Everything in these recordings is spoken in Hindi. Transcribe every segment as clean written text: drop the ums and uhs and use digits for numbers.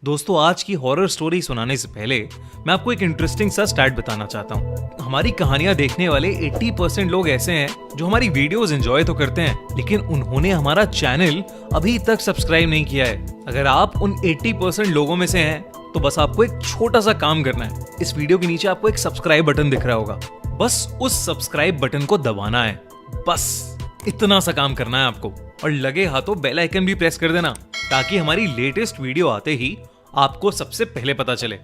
दोस्तों, आज की हॉरर स्टोरी सुनाने से पहले मैं आपको एक इंटरेस्टिंग सा स्टैट बताना चाहता हूँ। हमारी कहानियां देखने वाले 80% लोग ऐसे हैं जो हमारी वीडियोस एंजॉय तो करते हैं, लेकिन उन्होंने हमारा चैनल अभी तक सब्सक्राइब नहीं किया है। अगर आप उन 80% लोगों में से हैं, तो बस आपको एक छोटा सा काम करना है। इस वीडियो के नीचे आपको एक सब्सक्राइब बटन दिख रहा होगा, बस उस सब्सक्राइब बटन को दबाना है। बस इतना सा काम करना है आपको, और लगे हाथों बेल आइकन भी प्रेस कर देना, ताकि हमारी लेटेस्ट वीडियो आते ही आपको सबसे पहले पता चले।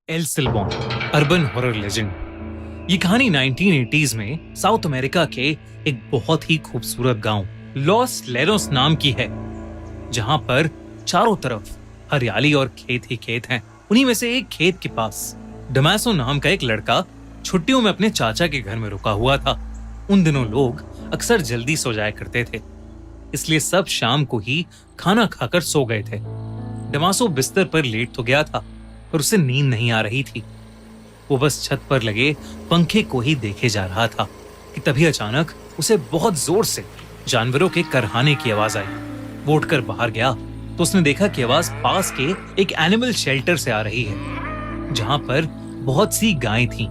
El Silbon, urban horror legend. ये कहानी 1980s में साउथ अमेरिका के एक बहुत ही खूबसूरत गांव लॉस लेरोस नाम की है, जहां पर चारों तरफ हरियाली और खेत ही खेत हैं। उन्हीं में से एक खेत के पास डमासो नाम का एक लड़का छुट्टियों में अपने चाचा के घर में रुका हुआ था। उन दिनों लोग अक्सर जल्दी सो जाया करते थे, इसलिए सब शाम को ही खाना खाकर सो गए थे। डमासो बिस्तर पर लेट तो गया था, पर उसे नींद नहीं आ रही थी। वो बस छत पर लगे पंखे को ही देखे जा रहा था कि तभी अचानक उसे बहुत जोर से जानवरों के करहाने की आवाज आई। वो उठकर बाहर गया तो उसने देखा कि आवाज पास के एक एनिमल शेल्टर से आ रही है, जहां पर बहुत सी गायें थीं।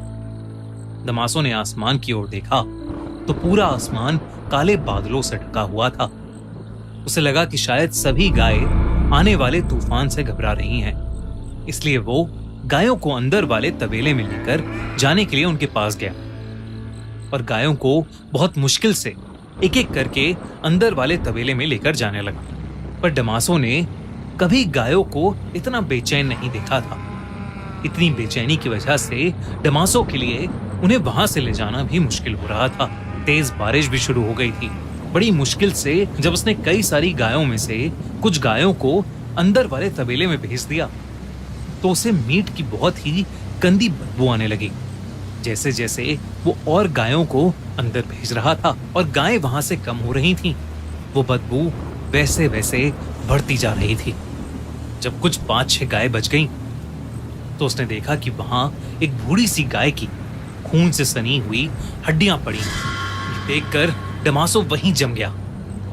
डमासो ने आसमान की ओर देखा तो पूरा आसमान काले बादलों से ढका हुआ था। उसे लगा कि शायद सभी गायें आने वाले तूफान से घबरा रही हैं, इसलिए वो गायों को अंदर वाले तबेले में लेकर जाने के लिए उनके पास गया और गायों को बहुत मुश्किल से एक एक करके अंदर वाले तबेले में लेकर जाने लगा। पर डमासो ने कभी गायों को इतना बेचैन नहीं देखा था। इतनी बेचैनी की वजह से डमासो के लिए उन्हें वहां से ले जाना भी मुश्किल हो रहा था। तेज बारिश भी शुरू हो गई थी। बड़ी मुश्किल से जब उसने कई सारी गायों में से कुछ गायों को अंदर वाले तबेले में भेज दिया, तो उसे मीट की बहुत ही गंदी बदबू आने लगी। जैसे जैसे वो और गायों को अंदर भेज रहा था और गायें वहां से कम हो रही थीं, वो बदबू वैसे वैसे बढ़ती जा रही थी। जब कुछ 5-6 गायें बच गईं, तो उसने देखा कि वहां एक बूढ़ी सी गाय की खून से सनी हुई हड्डियां पड़ी। देखकर डमासो वहीं जम गया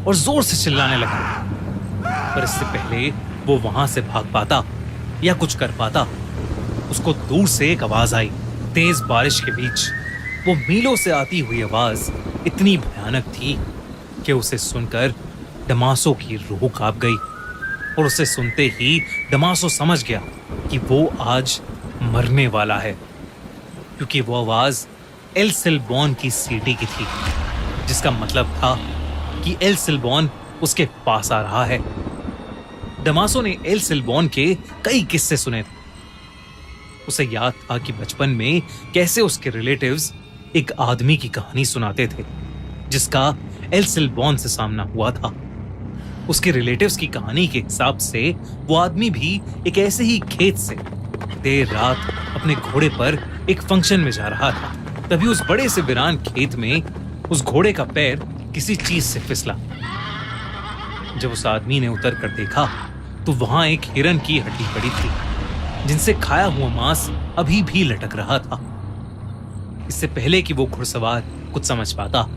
और जोर से चिल्लाने लगा। पर इससे पहले वो वहां से भाग पाता या कुछ कर पाता, उसको दूर से एक आवाज आई। तेज बारिश के बीच वो मीलों से आती हुई आवाज इतनी भयानक थी कि उसे सुनकर डमासो की रूह कांप गई, और उसे सुनते ही डमासो समझ गया कि वो आज मरने वाला है, क्योंकि वो आवाज एल सिल्बॉन की सीटी की थी, जिसका मतलब था कि एल सिल्बॉन उसके पास आ रहा है। डमासो ने एल सिल्बॉन के कई किस्से सुने थे। उसे याद था कि बचपन में कैसे उसके रिलेटिव्स एक आदमी की कहानी सुनाते थे, जिसका एल सिल्बॉन से सामना हुआ था। उसके रिलेटिव्स की कहानी के हिसाब से वो आदमी भी एक ऐसे ही खेत से देर रात अपने घोड़े पर एक फंक्शन में जा रहा था। तभी उस बड़े से वीरान खेत में उस घोड़े का पैर किसी चीज से फिसला। जब उस आदमी ने उतर कर देखा तो वहां एक हिरन की हड्डी पड़ी थी, जिनसे खाया हुआ मांस अभी भी लटक रहा था। इससे पहले कि वो घुड़सवार कुछ समझ पाता,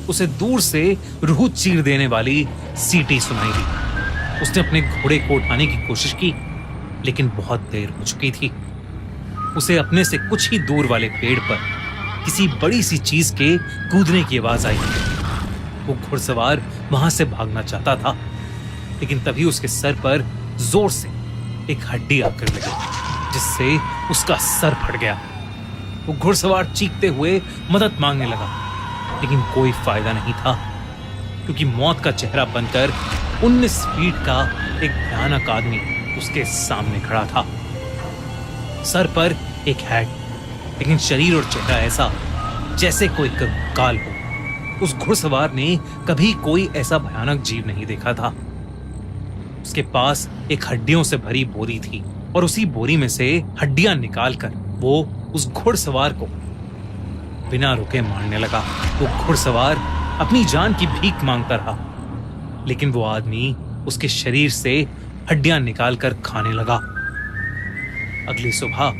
उसे दूर से रूह चीर देने वाली सीटी सुनाई दी। उसने अपने घोड़े को उठाने की कोशिश की, लेकिन बहुत देर हो चुकी थी। उसे अपने से कुछ ही दूर वाले पेड़ पर किसी बड़ी सी चीज के कूदने की आवाज आई। वो घुड़सवार वहां से भागना चाहता था, लेकिन तभी उसके सर पर जोर से एक हड्डी आकर लगी, जिससे उसका सर फट गया। वो घुड़सवार चीखते हुए मदद मांगने लगा, लेकिन कोई फायदा नहीं था, क्योंकि मौत का चेहरा बनकर 19 फीट का एक भयानक आदमी उसके सामने खड़ा था। सर पर एक हैट, लेकिन शरीर और चेहरा ऐसा जैसे कोई कंकाल हो। उस घुड़सवार ने कभी कोई ऐसा भयानक जीव नहीं देखा था। उसके पास एक हड्डियों से भरी बोरी थी, और उसी बोरी में से हड्डियां निकालकर वो उस घुड़सवार को बिना रुके मारने लगा। वो घुड़सवार अपनी जान की भीख मांगता रहा, लेकिन वो आदमी उसके शरीर से हड्डियां निकालकर खाने लगा। अगली सुबह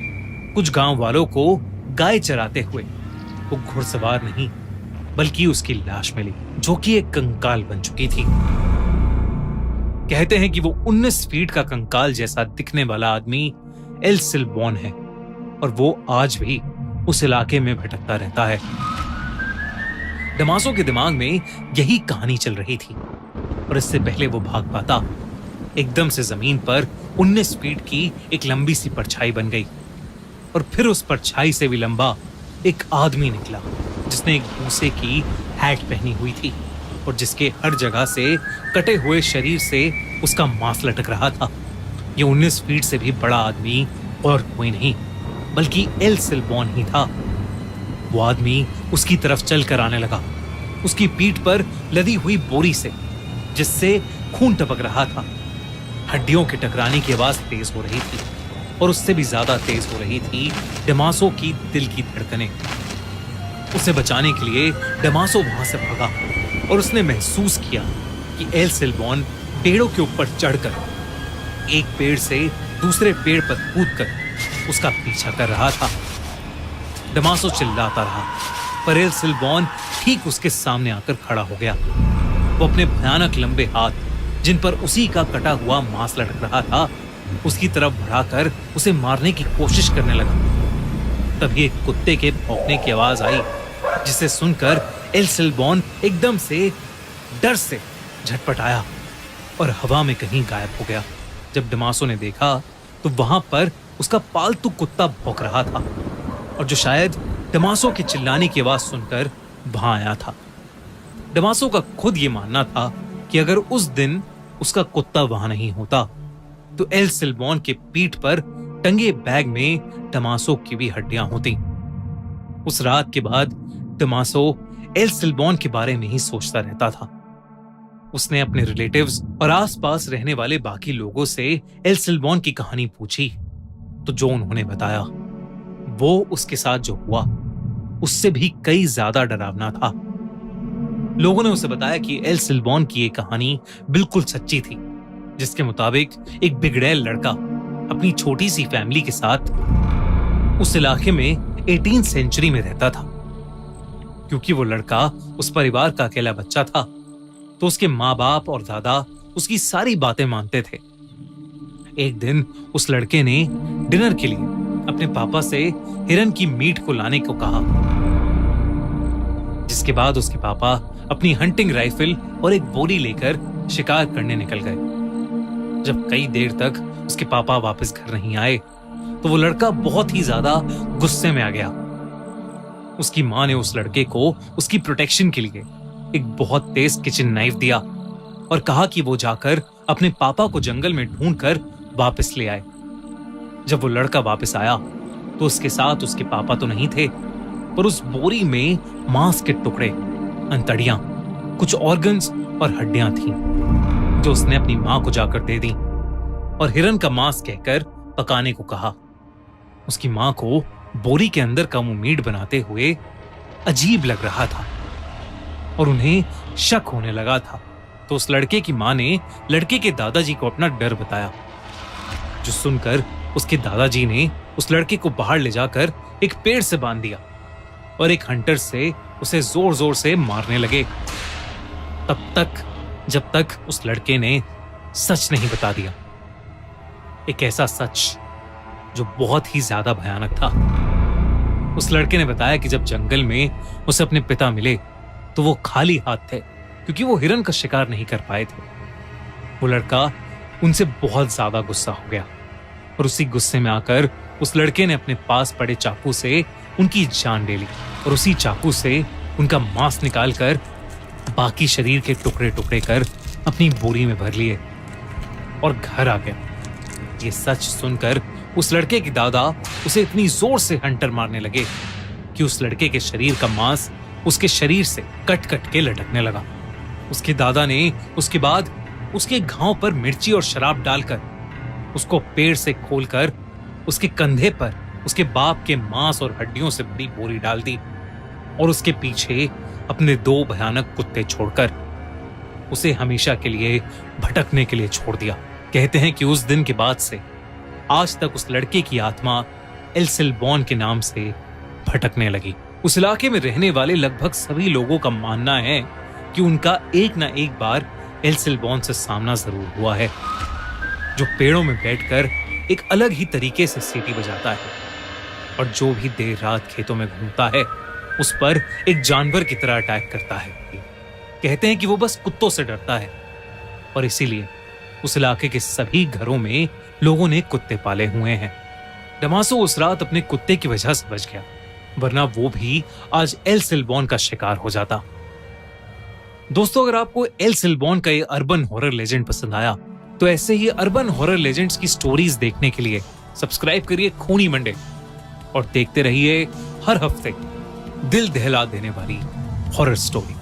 कुछ गांव वालों को गाय चराते हुए वो घुड़सवार नहीं बल्कि उसकी लाश मिली, जो कि एक कंकाल बन चुकी थी। कहते हैं कि वो 19 फीट का कंकाल जैसा दिखने वाला आदमी एल सिल्बॉन है और वो आज भी उस इलाके में भटकता रहता है। डमासो के दिमाग में यही कहानी चल रही थी और इससे पहले वो भाग पाता, एकदम से जमीन पर 19 फीट की एक लंबी सी परछाई बन गई और फिर उस परछाई से भी लंबा एक आदमी निकला जिसने एक भूसे की हैट पहनी हुई थी और जिसके हर जगह से कटे हुए शरीर से उसका मांस लटक रहा था। ये 19 फीट से भी बड़ा आदमी और कोई नहीं बल्कि एल सिल्बॉन ही था। वो आदमी उसकी तरफ चलकर आने लगा, उसकी पीठ पर लदी हुई बोरी से जिससे खून टपक रहा था। हड्डियों के टकराने की आवाज तेज हो रही थी और उससे भी ज्यादा तेज हो रही थी डमासो की दिल की धड़कनें। उसे बचाने के लिए डमासो वहां से भागा और उसने महसूस किया कि एल सिल्बॉन पेड़ों के ऊपर चढ़कर एक पेड़ से दूसरे पेड़ पर कूदकर उसका पीछा कर रहा था। डमासो चिल्लाता रहा पर एल सिल्बॉन ठीक उसके सामने आकर खड़ा हो गया। वो अपने भयानक लंबे हाथ जिन पर उसी का कटा हुआ मांस लटक रहा था उसकी तरफ बढ़ाकर उसे मारने की कोशिश करने लगा। तभी एक कुत्ते के भौंकने की आवाज आई जिसे सुनकर एल सिल्बॉन एकदम से डर से झटपटाया और हवा में कहीं गायब हो गया। जब डमासो ने देखा तो वहां पर उसका पालतू कुत्ता भौंक रहा था और जो शायद डमासो के चिल्लाने की आवाज सुनकर वहां आया था। डमासो का खुद ये मानना था कि अगर उस दिन उसका कुत्ता वहां नहीं होता तो एल सिल्बॉन के पीठ पर टंगे बैग में डमासो की भी हड्डियां होती। उस रात के बाद डमासो एल सिल्बॉन के बारे में ही सोचता रहता था। उसने अपने रिलेटिव्स और आसपास रहने वाले बाकी लोगों से एल सिल्बॉन की कहानी पूछी तो जो उन्होंने बताया वो उसके साथ जो हुआ उससे भी कई ज्यादा डरावना था। लोगों ने उसे बताया कि एल सिल्बॉन की ये कहानी बिल्कुल सच्ची थी, जिसके मुताबिक एक बिगड़ैल लड़का अपनी छोटी सी फैमिली के साथ उस इलाके में 18th सेंचुरी में रहता था। क्योंकि वो लड़का उस परिवार का अकेला बच्चा था तो उसके माँ बाप और दादा उसकी सारी बातें मानते थे। एक दिन उस लड़के ने डिनर के लिए अपने पापा से हिरन की मीट को लाने को कहा, जिसके बाद उसके पापा अपनी हंटिंग राइफल और एक बोरी लेकर शिकार करने निकल गए। जब कई देर तक उसके पापा वापस घर नहीं आए तो वो लड़का बहुत ही ज्यादा गुस्से में आ गया। उसकी माँ ने उस लड़के को उसकी प्रोटेक्शन के लिए एक बहुत तेज किचन नाइफ दिया और कहा कि वो जाकर अपने पापा को जंगल में ढूंढकर वापस ले आए। जब वो लड़का वापस आया तो उसके साथ उसके पापा तो नहीं थे पर उस बोरी में मांस के टुकड़े, अंतड़ियां, कुछ ऑर्गन्स और हड्डियां थीं जो उसने अपनी मां को जाकर दे दी और हिरन का मांस कहकर पकाने को कहा। उसकी मां को बोरी के अंदर का वो मीट बनाते हुए अजीब लग रहा था और उन्हें शक होने लगा था। तो उस लड़के की मां ने लड़के के दादाजी को अपना डर बताया, जो सुनकर उसके दादाजी ने उस लड़के को बाहर ले जाकर एक पेड़ से बांध दिया और एक हंटर से उसे जोर जोर से मारने लगे, तब तक जब तक उस लड़के ने सच नहीं बता दिया। एक ऐसा सच जो बहुत ही ज्यादा भयानक था। उस लड़के ने बताया कि जब जंगल में उसे अपने पिता मिले तो वो खाली हाथ थे क्योंकि वो हिरन का शिकार नहीं कर पाए थे। वो लड़का उनसे बहुत ज्यादा गुस्सा हो गया और उसी गुस्से में आकर उस लड़के ने अपने पास पड़े चाकू से उनकी जान ले ली और उसी चाकू से उनका मांस निकालकर बाकी शरीर के टुकड़े टुकड़े कर अपनी बोरी में भर लिए और घर आ गया। ये सच सुनकर उस लड़के के दादा उसे इतनी जोर से हंटर मारने लगे कि उस लड़के के शरीर का मांस उसके शरीर से कट कट के लटकने लगा। उसके दादा ने उसके बाद उसके घाव पर मिर्ची और शराब डालकर उसको पेड़ से खोलकर उसके कंधे पर उसके बाप के मांस और हड्डियों से भरी बोरी डाल दी और उसके पीछे अपने 2 भयानक कुत्ते छोड़कर उसे हमेशा के लिए भटकने के लिए छोड़ दिया। कहते हैं कि उस दिन के बाद से आज तक उस लड़के की आत्मा एल सिल्बॉन के नाम से भटकने लगी। उस इलाके में रहने वाले लगभग सभी लोगों का मानना है कि उनका एक ना एक बार एल सिल्बॉन से सामना जरूर हुआ है, जो पेड़ों में बैठकर एक अलग ही तरीके से सीटी बजाता है और जो भी देर रात खेतों में घूमता है उस पर एक जानवर की तरह अटैक करता है। कहते हैं कि वो बस कुत्तों से डरता है और इसीलिए उस इलाके के सभी घरों में लोगों ने कुत्ते पाले हुए हैं। डमासो उस रात अपने कुत्ते की वजह से बच गया, वरना वो भी आज एल सिल्बॉन का शिकार हो जाता। दोस्तों, अगर आपको एल सिल्बॉन का ये अर्बन हॉरर लेजेंड पसंद आया तो ऐसे ही अर्बन हॉरर लेजेंड्स की स्टोरीज देखने के लिए सब्सक्राइब करिए खूनी मंडे और देखते रहिए हर हफ्ते दिल दहला देने वाली हॉरर स्टोरी।